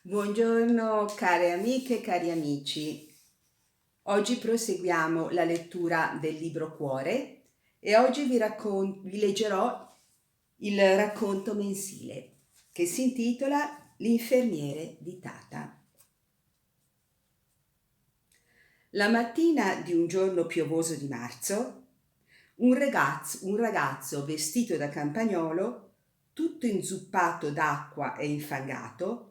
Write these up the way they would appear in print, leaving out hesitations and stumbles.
Buongiorno care amiche e cari amici. Oggi proseguiamo la lettura del libro Cuore e oggi vi leggerò il racconto mensile che si intitola L'infermiere di Tata. La mattina di un giorno piovoso di marzo, un ragazzo vestito da campagnolo, tutto inzuppato d'acqua e infangato,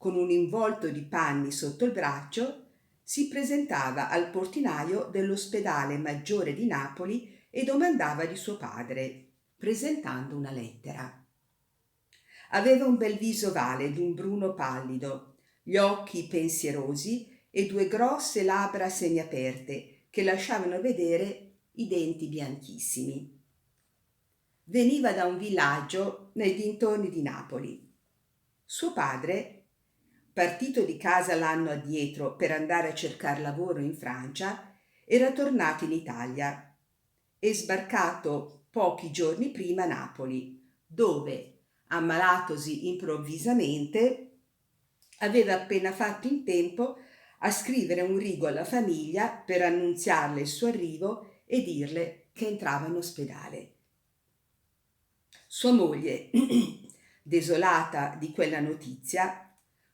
con un involto di panni sotto il braccio, si presentava al portinaio dell'ospedale maggiore di Napoli e domandava di suo padre, presentando una lettera. Aveva un bel viso ovale d'un bruno pallido, gli occhi pensierosi e due grosse labbra semiaperte che lasciavano vedere i denti bianchissimi. Veniva da un villaggio nei dintorni di Napoli. Suo padre, partito di casa l'anno addietro per andare a cercare lavoro in Francia, era tornato in Italia e sbarcato pochi giorni prima a Napoli, dove, ammalatosi improvvisamente, aveva appena fatto in tempo a scrivere un rigo alla famiglia per annunziarle il suo arrivo e dirle che entrava in ospedale. Sua moglie, desolata di quella notizia,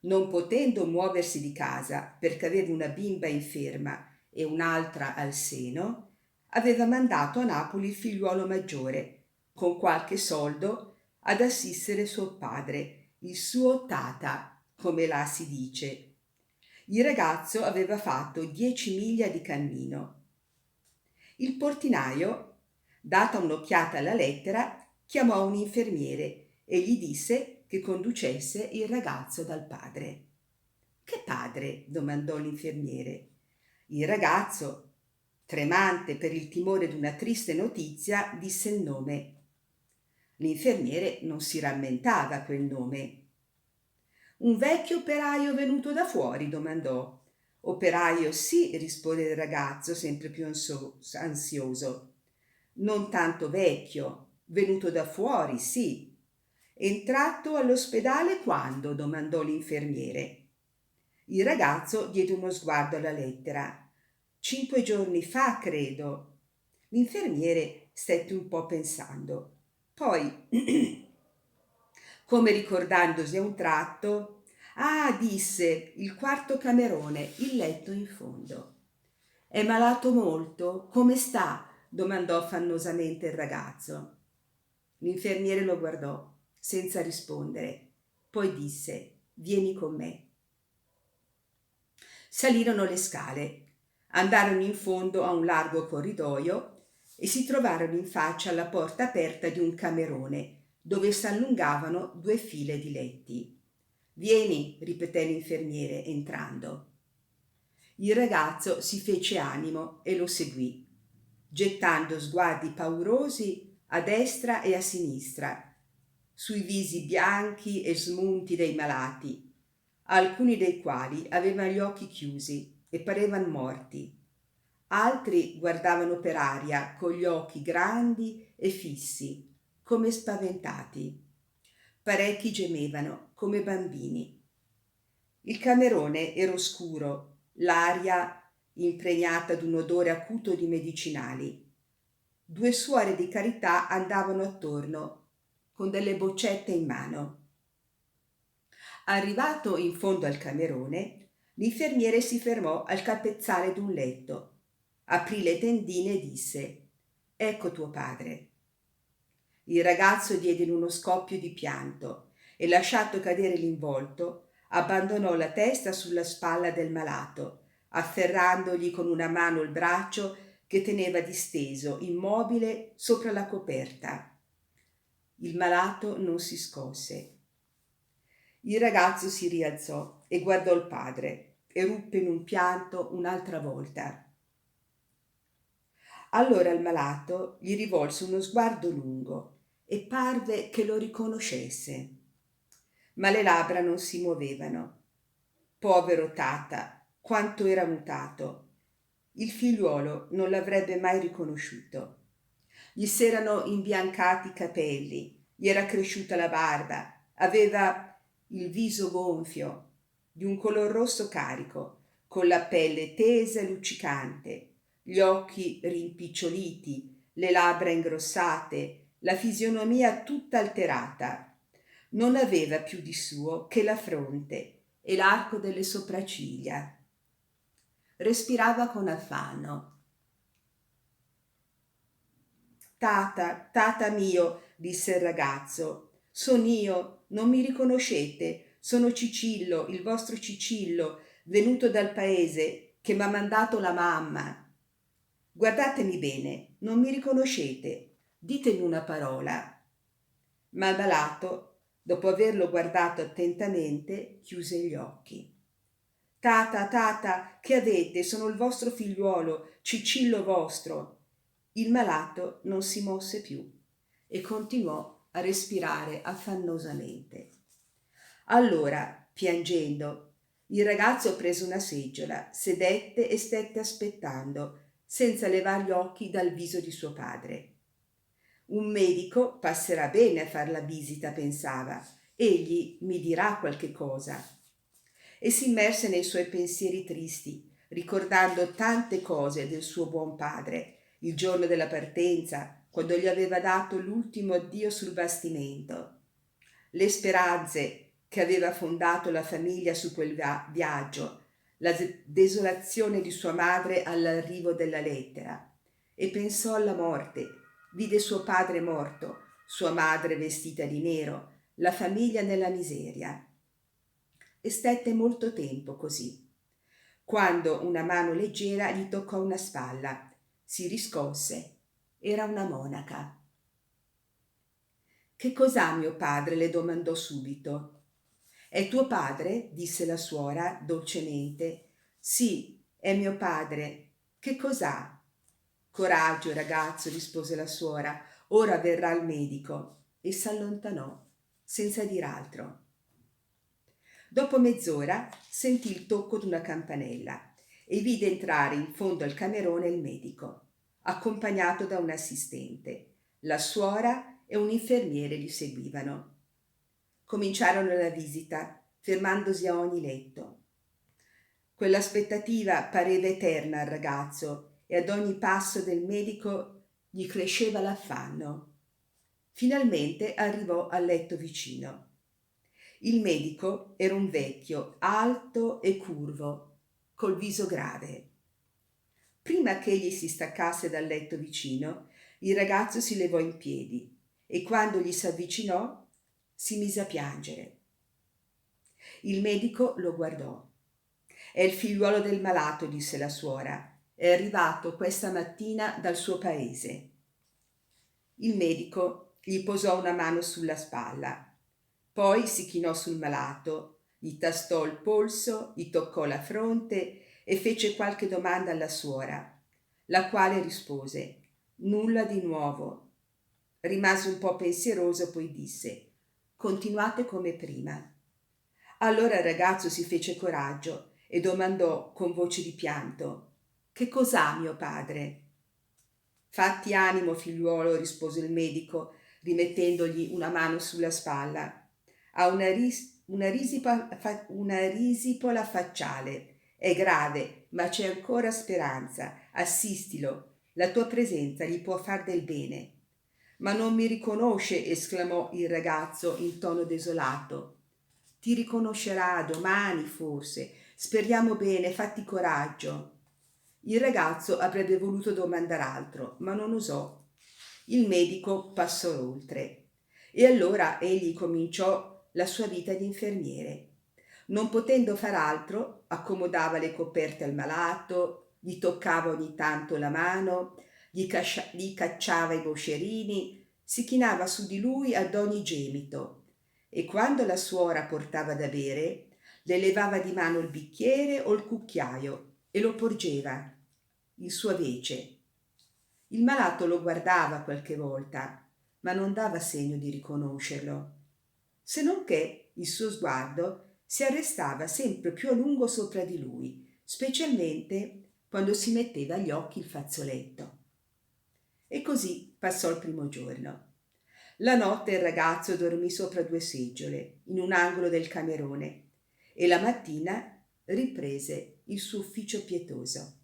non potendo muoversi di casa perché aveva una bimba inferma e un'altra al seno, aveva mandato a Napoli il figliuolo maggiore, con qualche soldo, ad assistere suo padre, il suo tata, come là si dice. Il ragazzo aveva fatto 10 miglia di cammino. Il portinaio, data un'occhiata alla lettera, chiamò un infermiere e gli disse che conducesse il ragazzo dal padre. Che padre? Domandò l'infermiere. Il ragazzo, tremante per il timore d'una triste notizia, disse il nome. L'infermiere non si rammentava quel nome. Un vecchio operaio venuto da fuori? Domandò. Operaio sì, rispose il ragazzo, sempre più ansioso. Non tanto vecchio, venuto da fuori, sì. Entrato all'ospedale quando? Domandò l'infermiere. Il ragazzo diede uno sguardo alla lettera. 5 giorni fa, credo. L'infermiere stette un po' pensando. Poi, come ricordandosi a un tratto, ah, disse, il quarto camerone, il letto in fondo. È malato molto? Come sta? Domandò affannosamente il ragazzo. L'infermiere lo guardò, senza rispondere. Poi disse, vieni con me. Salirono le scale, andarono in fondo a un largo corridoio e si trovarono in faccia alla porta aperta di un camerone, dove s'allungavano 2 file di letti. Vieni, ripeté l'infermiere, entrando. Il ragazzo si fece animo e lo seguì, gettando sguardi paurosi a destra e a sinistra, sui visi bianchi e smunti dei malati, alcuni dei quali avevano gli occhi chiusi e parevano morti. Altri guardavano per aria con gli occhi grandi e fissi, come spaventati. Parecchi gemevano come bambini. Il camerone era oscuro, l'aria impregnata d'un odore acuto di medicinali. 2 suore di carità andavano attorno, con delle boccette in mano. Arrivato in fondo al camerone, l'infermiere si fermò al capezzale d'un letto, aprì le tendine e disse: «Ecco tuo padre». Il ragazzo diede in uno scoppio di pianto e, lasciato cadere l'involto, abbandonò la testa sulla spalla del malato, afferrandogli con una mano il braccio che teneva disteso, immobile, sopra la coperta. Il malato non si scosse. Il ragazzo si rialzò e guardò il padre e ruppe in un pianto un'altra volta. Allora il malato gli rivolse uno sguardo lungo e parve che lo riconoscesse. Ma le labbra non si muovevano. Povero tata, quanto era mutato. Il figliuolo non l'avrebbe mai riconosciuto. Gli s'erano imbiancati i capelli, gli era cresciuta la barba, aveva il viso gonfio. di un color rosso carico, con la pelle tesa e luccicante, gli occhi rimpiccioliti, le labbra ingrossate, la fisionomia tutta alterata. Non aveva più di suo che la fronte e l'arco delle sopracciglia. Respirava con affanno. Tata, tata mio, disse il ragazzo, son io, non mi riconoscete? Sono Cicillo, il vostro Cicillo, venuto dal paese, che m'ha mandato la mamma. Guardatemi bene, non mi riconoscete? Ditemi una parola. Ma il malato, dopo averlo guardato attentamente, chiuse gli occhi. Tata, tata, che avete? Sono il vostro figliuolo, Cicillo vostro. Il malato non si mosse più e continuò a respirare affannosamente. Allora, piangendo, il ragazzo prese una seggiola, sedette e stette aspettando, senza levar gli occhi dal viso di suo padre. Un medico passerà bene a far la visita, pensava. Egli mi dirà qualche cosa. E si immerse nei suoi pensieri tristi, ricordando tante cose del suo buon padre, il giorno della partenza, quando gli aveva dato l'ultimo addio sul bastimento, le speranze che aveva fondato la famiglia su quel viaggio, la desolazione di sua madre all'arrivo della lettera, e pensò alla morte. Vide suo padre morto, sua madre vestita di nero, la famiglia nella miseria. E stette molto tempo così, quando una mano leggera gli toccò una spalla. Si riscosse. Era una monaca. Che cos'ha mio padre? Le domandò subito. È tuo padre? Disse la suora dolcemente. Sì, è mio padre. Che cos'ha? Coraggio, ragazzo, rispose la suora. Ora verrà il medico. E s'allontanò, senza dir altro. Dopo mezz'ora sentì il tocco d'una campanella e vide entrare in fondo al camerone il medico, accompagnato da un assistente. La suora e un infermiere gli seguivano. Cominciarono la visita, fermandosi a ogni letto. Quell'aspettativa pareva eterna al ragazzo e ad ogni passo del medico gli cresceva l'affanno. Finalmente arrivò al letto vicino. Il medico era un vecchio, alto e curvo, col viso grave. Prima che egli si staccasse dal letto vicino, il ragazzo si levò in piedi e quando gli s'avvicinò si mise a piangere. Il medico lo guardò. È il figliuolo del malato, disse la suora. È arrivato questa mattina dal suo paese. Il medico gli posò una mano sulla spalla. Poi si chinò sul malato, gli tastò il polso, gli toccò la fronte e fece qualche domanda alla suora, la quale rispose: nulla di nuovo. Rimase un po' pensieroso, poi disse: continuate come prima. Allora il ragazzo si fece coraggio e domandò con voce di pianto: che cos'ha mio padre? Fatti animo, figliuolo, rispose il medico, rimettendogli una mano sulla spalla. Ha una risipola facciale. È grave, ma c'è ancora speranza. Assistilo. La tua presenza gli può far del bene. Ma non mi riconosce, esclamò il ragazzo in tono desolato. Ti riconoscerà domani, forse. Speriamo bene, fatti coraggio. Il ragazzo avrebbe voluto domandare altro, ma non osò. Il medico passò oltre e allora egli cominciò la sua vita di infermiere. Non potendo far altro, accomodava le coperte al malato, gli toccava ogni tanto la mano, gli cacciava i moscerini, si chinava su di lui ad ogni gemito e quando la suora portava da bere, le levava di mano il bicchiere o il cucchiaio e lo porgeva in sua vece. Il malato lo guardava qualche volta, ma non dava segno di riconoscerlo, se non che il suo sguardo si arrestava sempre più a lungo sopra di lui, specialmente quando si metteva agli occhi il fazzoletto. E così passò il primo giorno. La notte il ragazzo dormì sopra due seggiole, in un angolo del camerone, e la mattina riprese il suo ufficio pietoso.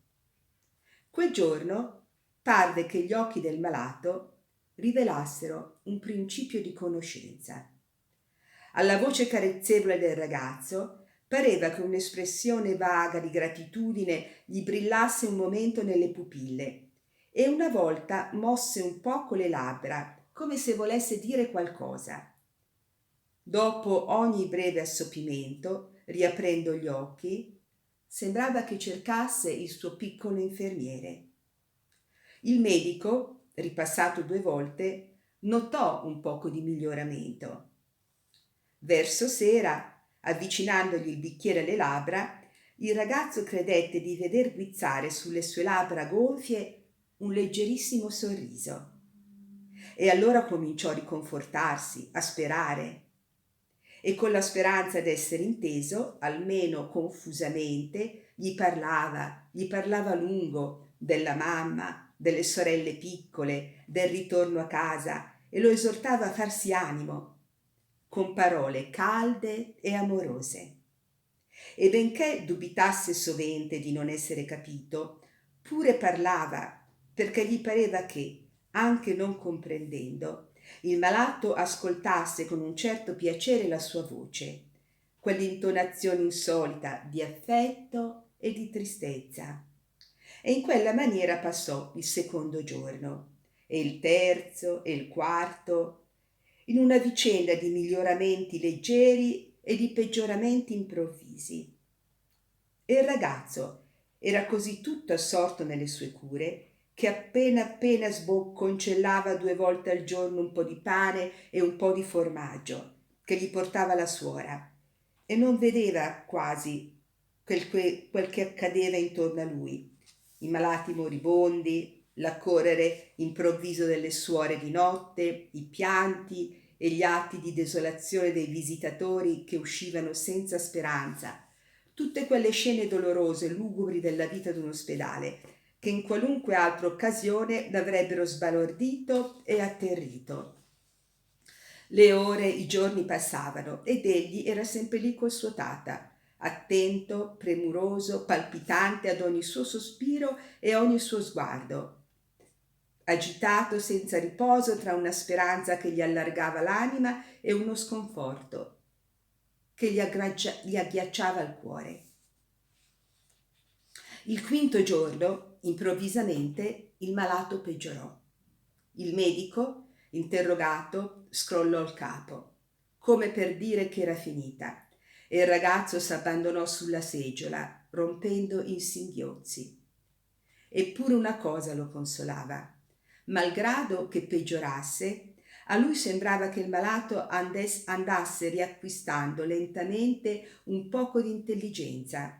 Quel giorno parve che gli occhi del malato rivelassero un principio di conoscenza. Alla voce carezzevole del ragazzo pareva che un'espressione vaga di gratitudine gli brillasse un momento nelle pupille e una volta mosse un poco le labbra, come se volesse dire qualcosa. Dopo ogni breve assopimento, riaprendo gli occhi, sembrava che cercasse il suo piccolo infermiere. Il medico, ripassato 2 volte, notò un poco di miglioramento. Verso sera, avvicinandogli il bicchiere alle labbra, il ragazzo credette di veder guizzare sulle sue labbra gonfie un leggerissimo sorriso. E allora cominciò a riconfortarsi, a sperare. E con la speranza d'essere inteso, almeno confusamente, gli parlava a lungo della mamma, delle sorelle piccole, del ritorno a casa e lo esortava a farsi animo, con parole calde e amorose. E benché dubitasse sovente di non essere capito, pure parlava, perché gli pareva che, anche non comprendendo, il malato ascoltasse con un certo piacere la sua voce, quell'intonazione insolita di affetto e di tristezza. E in quella maniera passò il secondo giorno, e il terzo e il quarto, in una vicenda di miglioramenti leggeri e di peggioramenti improvvisi. E il ragazzo era così tutto assorto nelle sue cure che appena sbocconcellava 2 volte al giorno un po' di pane e un po' di formaggio che gli portava la suora e non vedeva quasi quel che accadeva intorno a lui, i malati moribondi, l'accorrere improvviso delle suore di notte, i pianti e gli atti di desolazione dei visitatori che uscivano senza speranza, tutte quelle scene dolorose e lugubri della vita d'un ospedale che in qualunque altra occasione l'avrebbero sbalordito e atterrito. Le ore, i giorni passavano ed egli era sempre lì col suo tata, attento, premuroso, palpitante ad ogni suo sospiro e a ogni suo sguardo, agitato senza riposo tra una speranza che gli allargava l'anima e uno sconforto che gli agghiacciava il cuore. Il quinto giorno, improvvisamente, il malato peggiorò. Il medico, interrogato, scrollò il capo, come per dire che era finita, e il ragazzo s'abbandonò sulla seggiola, rompendo in singhiozzi. Eppure una cosa lo consolava. Malgrado che peggiorasse, a lui sembrava che il malato andasse riacquistando lentamente un poco di intelligenza.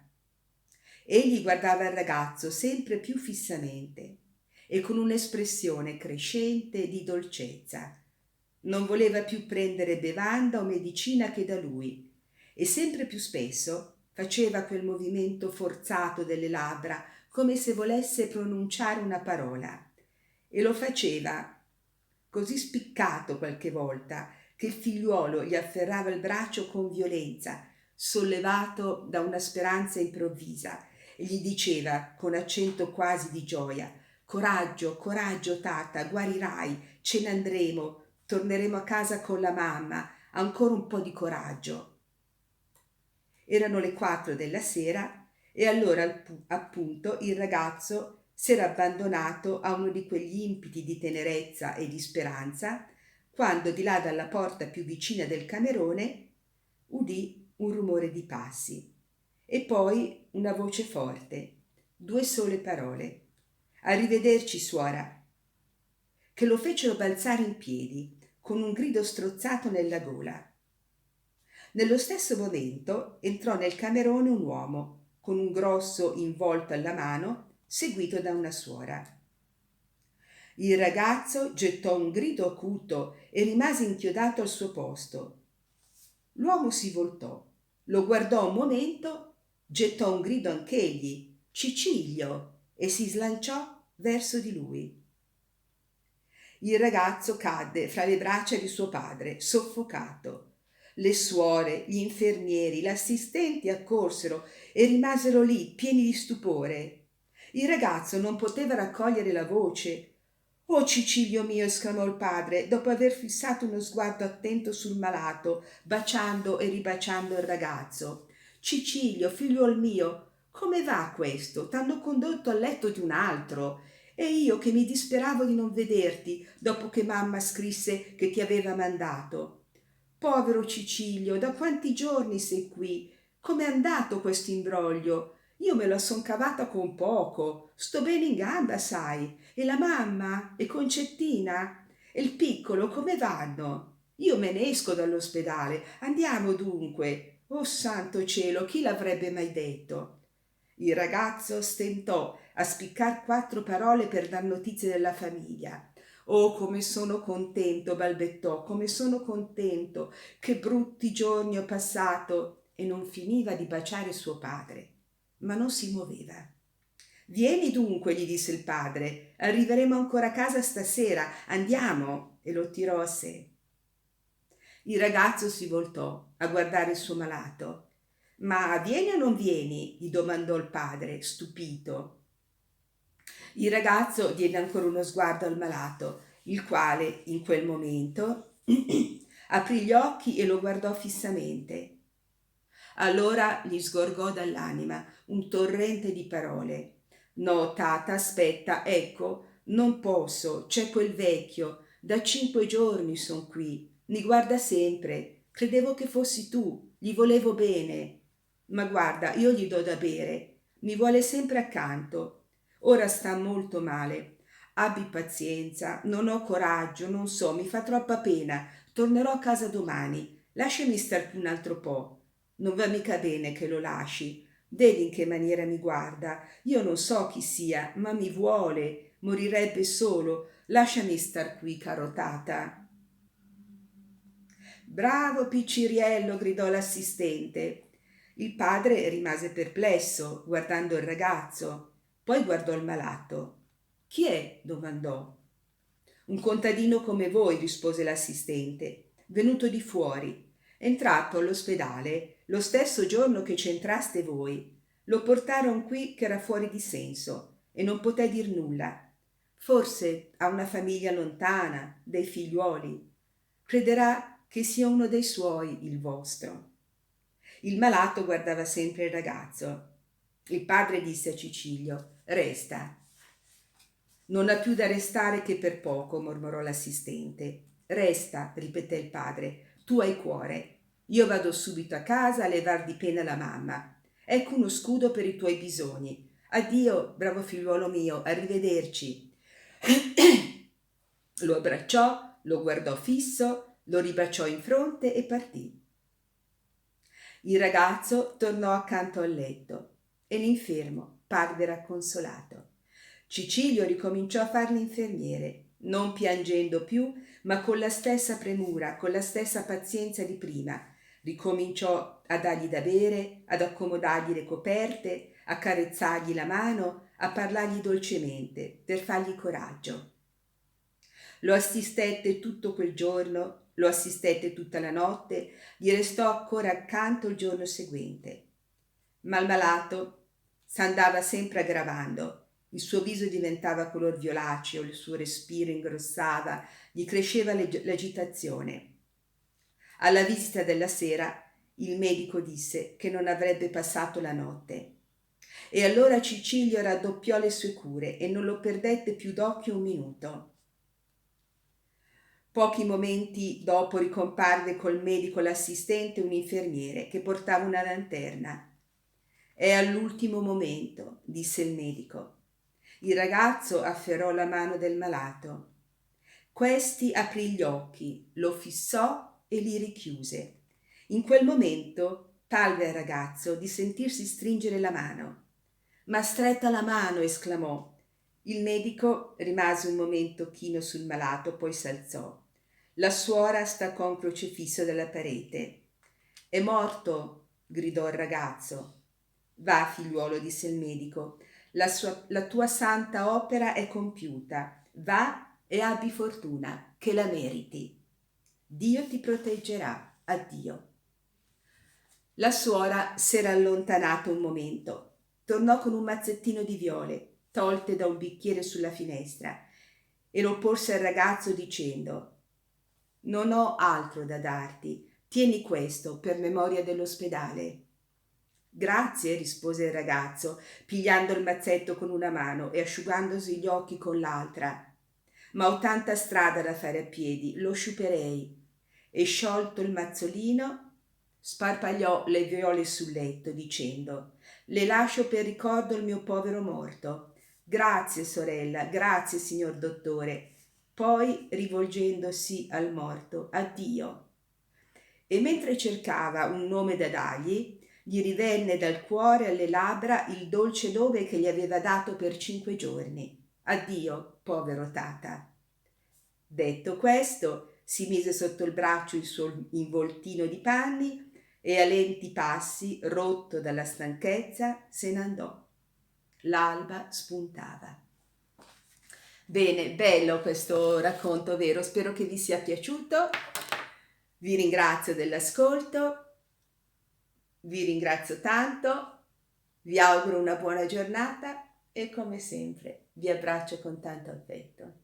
Egli guardava il ragazzo sempre più fissamente e con un'espressione crescente di dolcezza. Non voleva più prendere bevanda o medicina che da lui e sempre più spesso faceva quel movimento forzato delle labbra come se volesse pronunciare una parola e lo faceva così spiccato qualche volta che il figliuolo gli afferrava il braccio con violenza, sollevato da una speranza improvvisa, e gli diceva con accento quasi di gioia: coraggio, coraggio, tata, guarirai, ce ne andremo, torneremo a casa con la mamma, ancora un po' di coraggio. Erano le 4 della sera e allora appunto il ragazzo s'era abbandonato a uno di quegli impeti di tenerezza e di speranza quando di là dalla porta più vicina del camerone udì un rumore di passi e poi una voce forte, 2 sole parole: arrivederci suora, che lo fecero balzare in piedi con un grido strozzato nella gola. Nello stesso momento entrò nel camerone un uomo con un grosso involto alla mano, seguito da una suora. Il ragazzo gettò un grido acuto e rimase inchiodato al suo posto. L'uomo si voltò, lo guardò un momento, gettò un grido anch'egli: Cicilio! E si slanciò verso di lui. Il ragazzo cadde fra le braccia di suo padre, soffocato. Le suore, gli infermieri, l'assistente accorsero e rimasero lì, pieni di stupore. Il ragazzo non poteva raccogliere la voce. «Oh Cicilio mio!» esclamò il padre, dopo aver fissato uno sguardo attento sul malato, baciando e ribaciando il ragazzo. «Cicilio, figliuol mio, come va questo? T'hanno condotto al letto di un altro. E io che mi disperavo di non vederti dopo che mamma scrisse che ti aveva mandato. Povero Cicilio, da quanti giorni sei qui? Com'è andato questo imbroglio? Io me la son cavata con poco, sto bene in gamba, sai. E la mamma? E Concettina? E il piccolo come vanno? Io me ne esco dall'ospedale. Andiamo dunque. Oh santo cielo, chi l'avrebbe mai detto?» Il ragazzo stentò a spiccar 4 parole per dar notizie della famiglia. «Oh, come sono contento!» balbettò. «Come sono contento! Che brutti giorni ho passato!» E non finiva di baciare suo padre, ma non si muoveva. «Vieni dunque», gli disse il padre, «arriveremo ancora a casa stasera, andiamo!» E lo tirò a sé. Il ragazzo si voltò a guardare il suo malato. «Ma vieni o non vieni?» gli domandò il padre, stupito. Il ragazzo diede ancora uno sguardo al malato, il quale, in quel momento, aprì gli occhi e lo guardò fissamente. Allora gli sgorgò dall'anima un torrente di parole. «No, tata, aspetta, ecco, non posso, c'è quel vecchio, da 5 giorni son qui, mi guarda sempre, credevo che fossi tu, gli volevo bene. Ma guarda, io gli do da bere, mi vuole sempre accanto. Ora sta molto male. Abbi pazienza, non ho coraggio, non so, mi fa troppa pena. Tornerò a casa domani. Lasciami star qui un altro po'. Non va mica bene che lo lasci. Vedi in che maniera mi guarda. Io non so chi sia, ma mi vuole. Morirebbe solo. Lasciami star qui, caro tata». «Bravo picciriello!» gridò l'assistente. Il padre rimase perplesso, guardando il ragazzo. Poi guardò il malato. «Chi è?» domandò. «Un contadino come voi», rispose l'assistente, «venuto di fuori. È entrato all'ospedale lo stesso giorno che c'entraste voi. Lo portarono qui che era fuori di senso e non poté dir nulla. Forse ha una famiglia lontana, dei figliuoli. Crederà che sia uno dei suoi il vostro». Il malato guardava sempre il ragazzo. Il padre disse a Cicilio: «Resta». «Non ha più da restare che per poco», mormorò l'assistente. «Resta», ripeté il padre, «tu hai cuore. Io vado subito a casa a levar di pena la mamma. Ecco uno scudo per i tuoi bisogni. Addio, bravo figliuolo mio, arrivederci». Lo abbracciò, lo guardò fisso, lo ribaciò in fronte e partì. Il ragazzo tornò accanto al letto e l'infermo parve racconsolato. Cicilio ricominciò a far l'infermiere, non piangendo più, ma con la stessa premura, con la stessa pazienza di prima. Ricominciò a dargli da bere, ad accomodargli le coperte, a carezzargli la mano, a parlargli dolcemente, per fargli coraggio. Lo assistette tutto quel giorno, lo assistette tutta la notte, gli restò ancora accanto il giorno seguente. Ma il malato s'andava sempre aggravando. Il suo viso diventava color violaceo, il suo respiro ingrossava, gli cresceva l'agitazione. Alla visita della sera il medico disse che non avrebbe passato la notte. E allora Cicilio raddoppiò le sue cure e non lo perdette più d'occhio un minuto. Pochi momenti dopo ricomparve col medico l'assistente e un infermiere che portava una lanterna. «È all'ultimo momento», disse il medico. Il ragazzo afferrò la mano del malato. Questi aprì gli occhi, lo fissò e li richiuse. In quel momento talve al ragazzo di sentirsi stringere la mano. «M'ha stretta la mano!» esclamò. Il medico rimase un momento chino sul malato, poi s'alzò. La suora staccò un crocefisso dalla parete. «È morto!» gridò il ragazzo. «Va, figliuolo», disse il medico, la tua santa opera è compiuta. Va e abbi fortuna, che la meriti. Dio ti proteggerà». Addio. La suora s'era allontanata un momento. Tornò con un mazzettino di viole, tolte da un bicchiere sulla finestra, e lo porse al ragazzo dicendo: «Non ho altro da darti. Tieni questo per memoria dell'ospedale». «Grazie», rispose il ragazzo, pigliando il mazzetto con una mano e asciugandosi gli occhi con l'altra. «Ma ho tanta strada da fare a piedi, lo sciuperei». E sciolto il mazzolino, sparpagliò le viole sul letto, dicendo: «Le lascio per ricordo il mio povero morto. Grazie, sorella, grazie, signor dottore». Poi, rivolgendosi al morto: «Addio». E mentre cercava un nome da dargli, gli rivenne dal cuore alle labbra il dolce nome che gli aveva dato per 5 giorni. «Addio, povero Tata». Detto questo, si mise sotto il braccio il suo involtino di panni e a lenti passi, rotto dalla stanchezza, se ne andò. L'alba spuntava. Bene, bello questo racconto, vero? Spero che vi sia piaciuto. Vi ringrazio dell'ascolto, vi ringrazio tanto, vi auguro una buona giornata e come sempre vi abbraccio con tanto affetto.